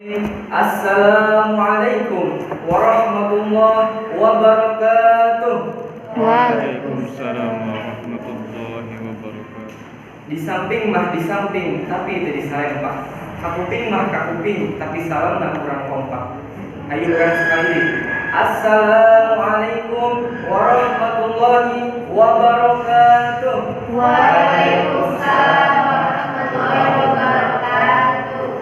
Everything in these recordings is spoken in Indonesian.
Assalamualaikum warahmatullahi wabarakatuh. Waalaikumsalam warahmatullahi wabarakatuh. Di samping tapi itu disalempak. Kakuping mah kakuping tapi salam nak kurang kompak. Ayo orang sekali. Assalamualaikum warahmatullahi wabarakatuh. Waalaikumsalam warahmatullahi wabarakatuh.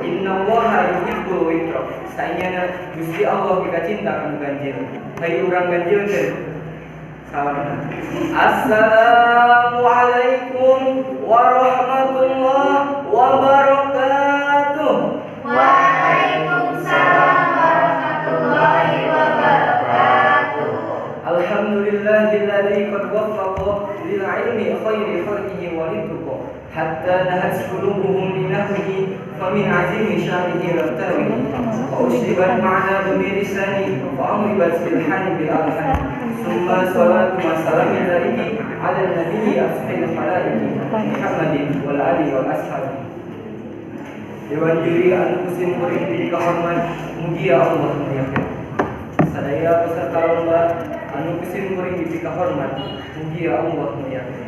Innallaha yuhibbul witra. Saenyana Gusti Allah kita cinta kanu ganjil. Hayu urang ganjil teh. Salam. Assalamualaikum warahmatullahi wabarakatuh. Waalaikumsalam warahmatullahi wabarakatuh. Alhamdulillahilladzi qad waffaqa lil ilmi khairi khalqihi wa lidqa hatta nahat qulubuhum li nahwihi fa min azimi syanihi rabtawi wa usribat ma'na bi lisani wa amribat bil hani bil alhan summa salatu wa salamu alaihi ala nabiyyi asfil khalaiqi Muhammadin wal ali wal ashabi. Dewan juri anu kusim kuring di kahormat mugia Allah muliakeun. Sadaya peserta lomba anu kusim kuring di kahormat mugia Allah muliakeun.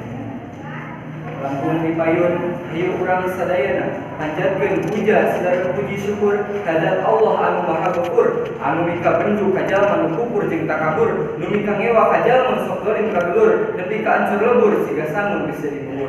Langkung dipayun hayu urang sadayana panjatkeun puja sadaya puji syukur kadat Allah anu maha geukur anu mika penju ka jalma nu kufur jeung takabur nu mika ngewa ka jalma sok dolim ka dulur nepi ka ancur lebur siga sangun geus dibubur.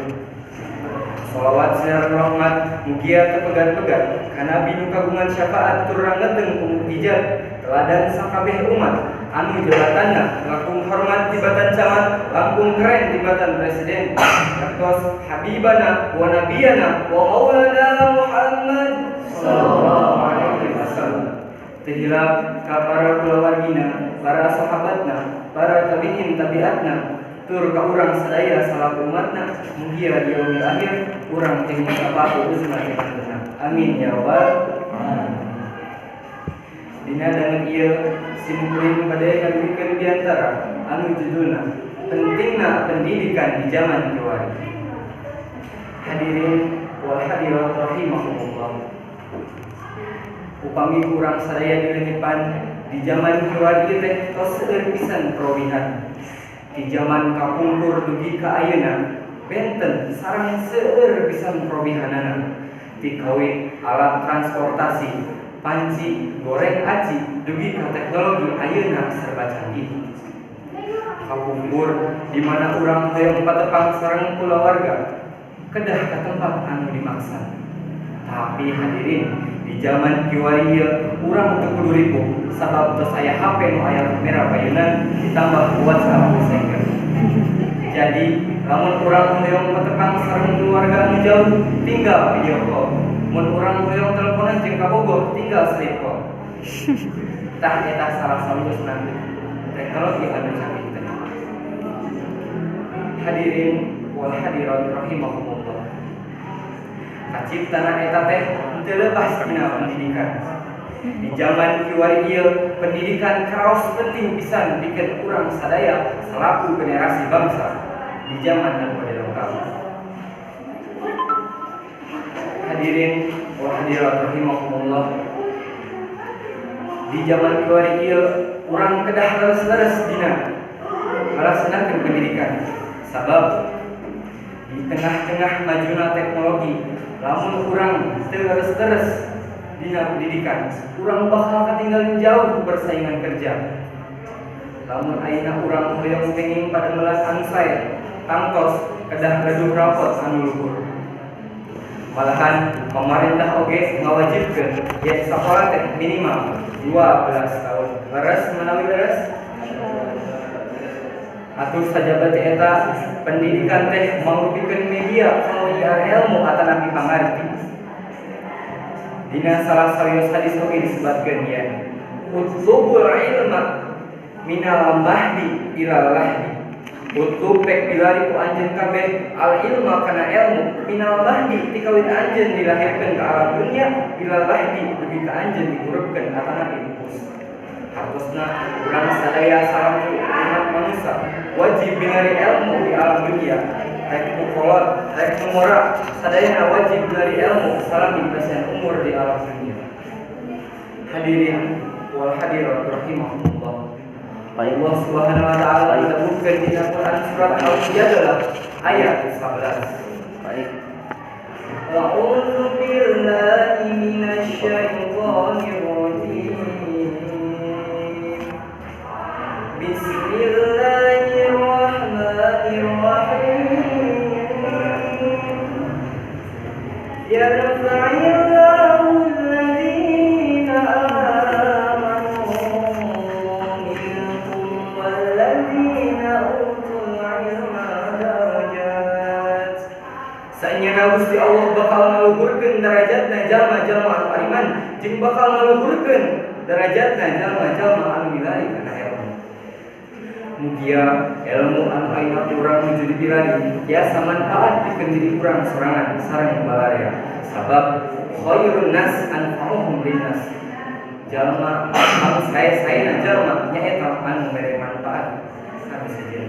Sholawat sinar rahmat mugia tepegan-pegan ka nabi nu kagungan syafaat tur rangeteng ku mukjizat teladan sakabeh umat anu jabatanna langkung hormat tibatan camat langkung keren tibatan presiden kantos habibana wa nabiyana wa maulana Muhammad sallallahu alaihi wasallam. Tehilap ka para kulawargina, para sahabatna, para tabi'in tabi'atna tur ka urang sadaya salaku umatna mugia di yaumil akhir urang teh apa usna iman benar. Amin ya rabbal alamin. Dina dengan ieu simkuring padaya ngadikeun diantara anu judulna pentingna pendidikan di zaman kiwari. Hadirin wal hadirat rahimakumullah. Upami urang sadaya dilenipan di zaman kiwari teh tos seueur pisan perobihan. Di zaman kapungkur dugi ka ayeuna benten sareng seueur pisan perobihanana. Dikawin alat transportasi, panci, goreng aci, dugi ka teknologi ayeuna serba canggih. Kapungkur di mana urang hoyong patepang sareng kulawarga kedah ka tempat anu dimaksa. Tapi hadirin di zaman kiwari ieu urang teu kudu ripuh sabab tos aya HP nu aya kamera payeunan ditambah WhatsApp Messenger. Jadi lamun urang hoyong patepang sareng keluarga anu jauh tinggal video call. Mun urang hoyong teleponan jeung ka Bogor tinggal sleep call. Tah eta salah salulusna teknologi anu canggih teh. Hadirin wal hadirat rahimakumullah. Kaciptana eta teh teu lepas tina pendidikan. Di zaman kiwari ieu pendidikan karaos penting pisan pikeun urang sadaya selaku generasi bangsa di zaman anu bade lengkap. Hadirin wa hadirat rahimakumullah. Di zaman kiwari ieu urang kedah leres-leres dina ngalaksanakeun pendidikan. Sabab di tengah-tengah majuna teknologi lamun urang teu leres-leres dina pendidikan, urang bakal katinggalin jauh ku persaingan kerja. Lamun ayeuna urang hoyong kenging pademelan anu sae, tangtos kedah gaduh rapot anu luhur. Malahan pemerintah oge ngawajibkeun yen sakola teh minimal 12 tahun. Leres menawi leres? Atuh sajabat eta pendidikan teh mangrupikeun media kanggo nyiar ilmu atanapi pangarti. Dina salah sawios hadis oge disebutkeun yen utlubul ilma minal mahdi ilal lahdi. Utlub pek dilari ku anjeun kabeh al ilma kana ilmu minal mahdi ti kawin anjeun dilahirkeun ka alam dunya ilal lahdi dugi ka anjeun dikurupkeun atanapi pupus. Hartosna urang sadaya salaku umat manusia wajib binari ilmu di alam dunia. Rek mukolot, rek mumora, sadayana wajib binari ilmu salami persen umur di alam dunia. Hadirin wal hadirat rahimahumullah. Allah Subhanahu wa taala menyebutkan di Al-Qur'an surat Al-Mujadalah ayat 11. Baik. A'udzu billahi minasy syaithanir rajim. Bismillahirrahmanirrahim. Yarfa'illahu alladhina amanu minkum walladhina utul ilma darajat. Saenyana Gusti Allah bakal ngaluhurkeun derajatna jalma-jalma anu beriman jeung bakal ngaluhurkeun derajatna jalma-jalma anu milari kana ilmu. Mugia ilmu anu ayeuna urang nuju dipilari tiasa manfaat pikeun diri urang sorangan sareng balarea. Sabab khairun nas anfa'uhum linnas. Jalma anu sae-saena jalma nyaeta anu mere manfaat kami saja.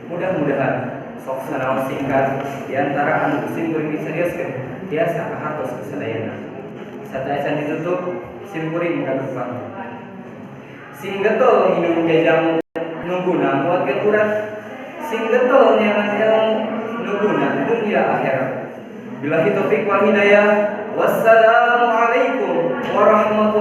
Mudah-mudahan sok sanaos singkat di antara anu sim kuring disarioskeun tiasa kahartos kasadayana. Sataesan ditutup sim kuring kadupan. Sing getol minum jajamu nungguna nguatkeun urang. Sing getol nyaman ilmu nungguna dunia akhirat. Billahi taufiq wal hidayah. Wassalamualaikum warahmatullahi